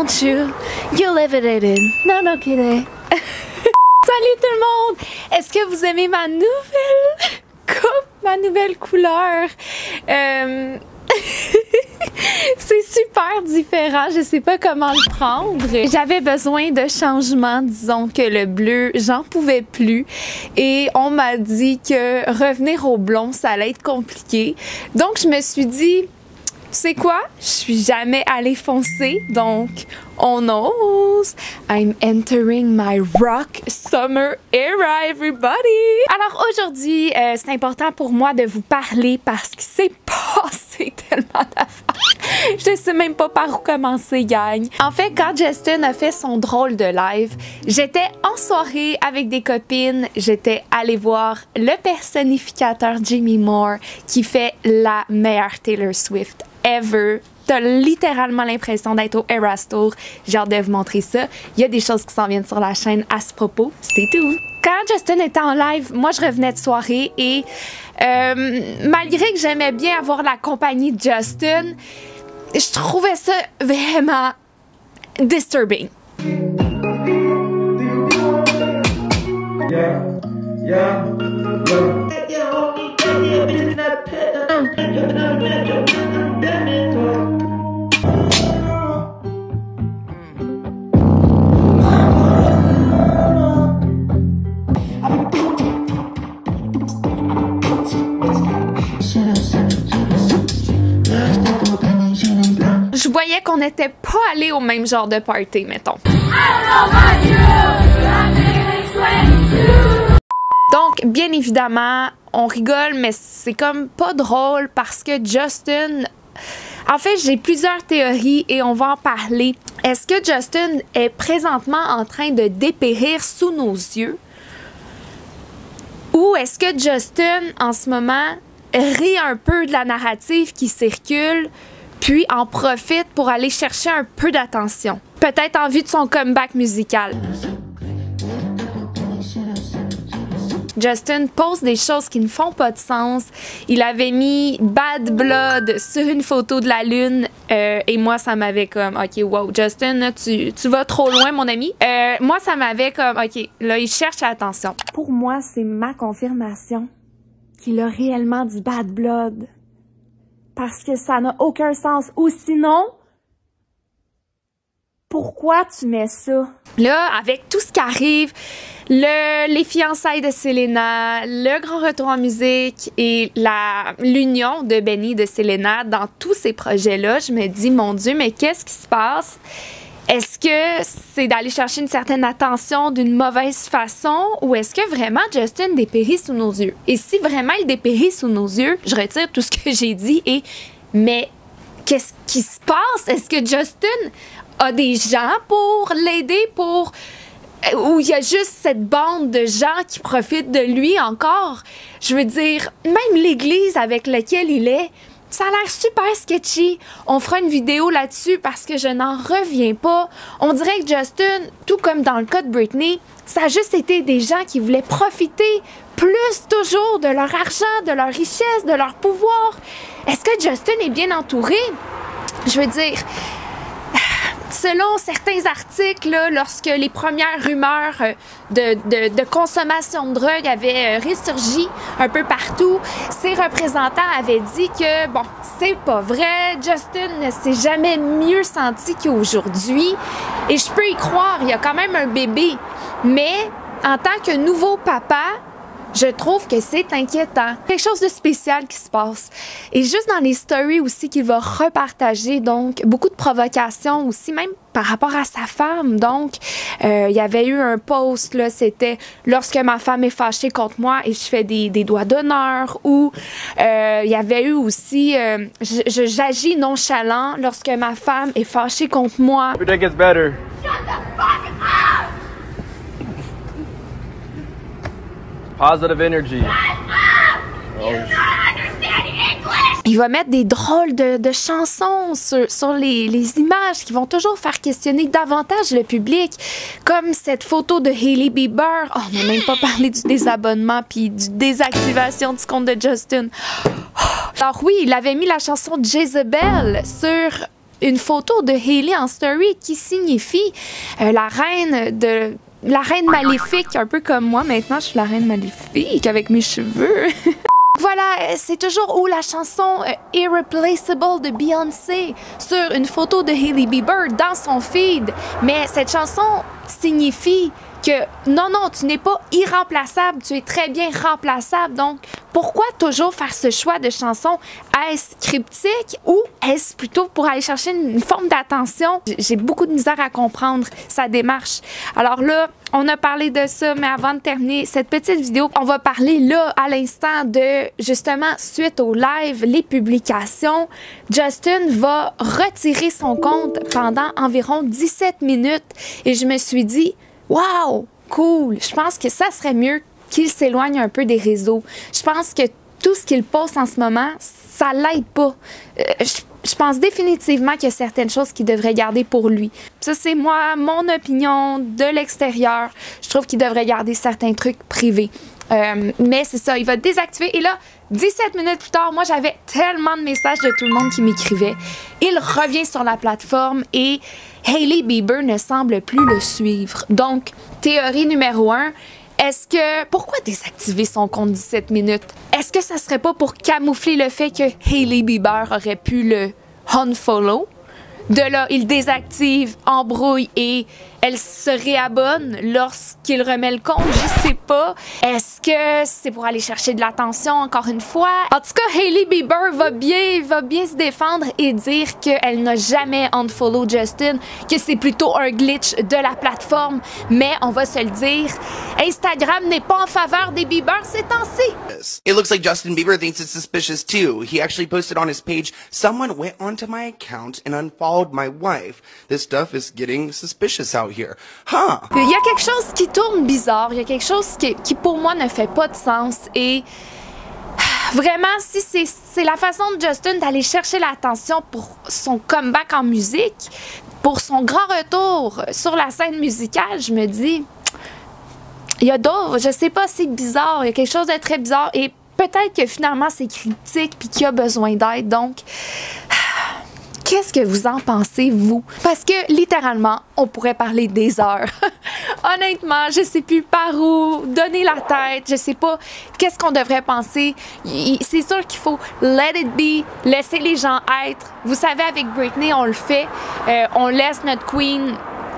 don't you? You live it in. Non, non, kidding. Salut tout le monde! Est-ce que vous aimez ma nouvelle coupe, ma nouvelle couleur? C'est super différent, je sais pas comment le prendre. J'avais besoin de changement, disons que le bleu, j'en pouvais plus. Et on m'a dit que revenir au blond, ça allait être compliqué. Donc je me suis dit, tu sais quoi? Je suis jamais allée foncer, donc on ose. I'm entering my rock summer era, everybody! Alors aujourd'hui, c'est important pour moi de vous parler parce qu'il s'est passé tellement d'affaires. Je sais même pas par où commencer, gang. En fait, quand Justin a fait son drôle de live, j'étais en soirée avec des copines. J'étais allée voir le personnificateur Jimmy Moore qui fait la meilleure Taylor Swift ever. T'as littéralement l'impression d'être au Eras Tour. J'ai hâte de vous montrer ça. Il y a des choses qui s'en viennent sur la chaîne à ce propos. Stay tuned! Quand Justin était en live, moi je revenais de soirée et malgré que j'aimais bien avoir la compagnie de Justin, je trouvais ça vraiment disturbing. Je voyais qu'on n'était pas allé au même genre de party, mettons. Donc, bien évidemment, on rigole, mais c'est comme pas drôle parce que Justin... En fait, j'ai plusieurs théories et on va en parler. Est-ce que Justin est présentement en train de dépérir sous nos yeux? Ou est-ce que Justin, en ce moment, rit un peu de la narrative qui circule puis en profite pour aller chercher un peu d'attention? Peut-être en vue de son comeback musical. Justin pose des choses qui ne font pas de sens. Il avait mis Bad Blood sur une photo de la lune et moi ça m'avait comme ok wow Justin là, tu vas trop loin mon ami. Moi ça m'avait comme ok là il cherche l'attention. Pour moi c'est ma confirmation qu'il a réellement du Bad Blood parce que ça n'a aucun sens. Ou sinon pourquoi tu mets ça? Là, avec tout ce qui arrive, les fiançailles de Selena, le grand retour en musique et l'union de Benny et de Selena dans tous ces projets-là, je me dis, mon Dieu, mais qu'est-ce qui se passe? Est-ce que c'est d'aller chercher une certaine attention d'une mauvaise façon ou est-ce que vraiment Justin dépérit sous nos yeux? Et si vraiment il dépérit sous nos yeux, je retire tout ce que j'ai dit et mais qu'est-ce qui se passe? Est-ce que Justin a des gens pour l'aider, ou il y a juste cette bande de gens qui profitent de lui encore? Je veux dire, même l'église avec laquelle il est, ça a l'air super sketchy. On fera une vidéo là-dessus parce que je n'en reviens pas. On dirait que Justin, tout comme dans le cas de Britney, ça a juste été des gens qui voulaient profiter plus toujours de leur argent, de leur richesse, de leur pouvoir. Est-ce que Justin est bien entouré? Je veux dire... Selon certains articles, là, lorsque les premières rumeurs de consommation de drogue avaient ressurgi un peu partout, ses représentants avaient dit que, bon, c'est pas vrai, Justin ne s'est jamais mieux senti qu'aujourd'hui. Et je peux y croire, il y a quand même un bébé. Mais en tant que nouveau papa, je trouve que c'est inquiétant. Quelque chose de spécial qui se passe. Et juste dans les stories aussi qu'il va repartager, donc beaucoup de provocations aussi, même par rapport à sa femme. Donc, il y avait eu un post, là, c'était « Lorsque ma femme est fâchée contre moi et je fais des doigts d'honneur » ou il y avait eu aussi « J'agis nonchalant lorsque ma femme est fâchée contre moi ». Every day gets better. Shut the fuck up! Positive energy. Oh. Il va mettre des drôles de chansons sur les images qui vont toujours faire questionner davantage le public, comme cette photo de Hailey Bieber. Oh, on n'a même pas parlé du désabonnement puis du désactivation du compte de Justin. Alors oui, il avait mis la chanson Jezebel sur une photo de Hailey en story qui signifie la reine maléfique, un peu comme moi. Maintenant, je suis la reine maléfique avec mes cheveux. Voilà, c'est toujours où la chanson Irreplaceable de Beyoncé sur une photo de Hailey Bieber dans son feed. Mais cette chanson signifie que non, tu n'es pas irremplaçable, tu es très bien remplaçable. Donc, pourquoi toujours faire ce choix de chanson? Est-ce cryptique ou est-ce plutôt pour aller chercher une forme d'attention? J'ai beaucoup de misère à comprendre sa démarche. Alors là, on a parlé de ça, mais avant de terminer cette petite vidéo, on va parler là, à l'instant, de justement, suite au live, les publications. Justin va retirer son compte pendant environ 17 minutes et je me suis dit, wow, cool! Je pense que ça serait mieux qu'il s'éloigne un peu des réseaux. Je pense que tout ce qu'il poste en ce moment, ça l'aide pas. Je pense définitivement qu'il y a certaines choses qu'il devrait garder pour lui. Ça, c'est moi, mon opinion de l'extérieur. Je trouve qu'il devrait garder certains trucs privés. Mais c'est ça, il va désactiver. Et là, 17 minutes plus tard, moi, j'avais tellement de messages de tout le monde qui m'écrivait. Il revient sur la plateforme et Hailey Bieber ne semble plus le suivre. Donc, théorie numéro 1, pourquoi désactiver son compte 17 minutes? Est-ce que ça serait pas pour camoufler le fait que Hailey Bieber aurait pu le unfollow? De là, il désactive, embrouille et elle se réabonne lorsqu'il remet le compte, je sais pas. Est-ce que c'est pour aller chercher de l'attention encore une fois? En tout cas, Hailey Bieber va bien se défendre et dire qu'elle n'a jamais unfollow Justin, que c'est plutôt un glitch de la plateforme. Mais on va se le dire, Instagram n'est pas en faveur des Bieber ces temps-ci. It looks like Justin Bieber thinks it's suspicious too. He actually posted on his page, "Someone went onto my account and unfollowed my wife. This stuff is getting suspicious out here." Huh? Il y a quelque chose qui tourne bizarre, il y a quelque chose qui pour moi ne fait pas de sens et vraiment si c'est la façon de Justin d'aller chercher l'attention pour son comeback en musique, pour son grand retour sur la scène musicale, je me dis il y a d'autres, je sais pas, c'est bizarre, il y a quelque chose de très bizarre et peut-être que finalement c'est critique puis qu'il y a besoin d'aide. Donc qu'est-ce que vous en pensez, vous? Parce que, littéralement, on pourrait parler des heures. Honnêtement, je sais plus par où donner la tête, je sais pas qu'est-ce qu'on devrait penser. C'est sûr qu'il faut let it be, laisser les gens être. Vous savez, avec Britney, on le fait. On laisse notre queen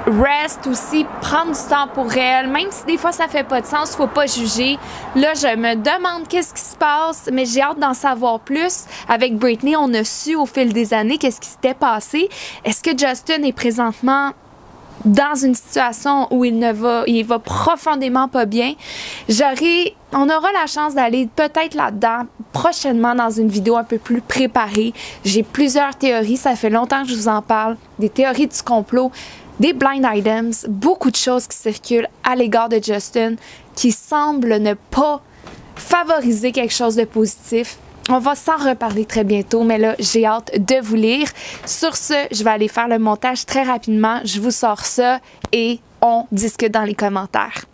rest aussi, prendre du temps pour elle, même si des fois ça fait pas de sens, faut pas juger. Là, je me demande qu'est-ce qui se passe, mais j'ai hâte d'en savoir plus. Avec Britney, on a su au fil des années qu'est-ce qui s'était passé. Est-ce que Justin est présentement dans une situation où il va profondément pas bien? On aura la chance d'aller peut-être là-dedans prochainement dans une vidéo un peu plus préparée. J'ai plusieurs théories, ça fait longtemps que je vous en parle, des théories du complot, des blind items, beaucoup de choses qui circulent à l'égard de Justin qui semblent ne pas favoriser quelque chose de positif. On va s'en reparler très bientôt, mais là, j'ai hâte de vous lire. Sur ce, je vais aller faire le montage très rapidement. Je vous sors ça et on discute dans les commentaires.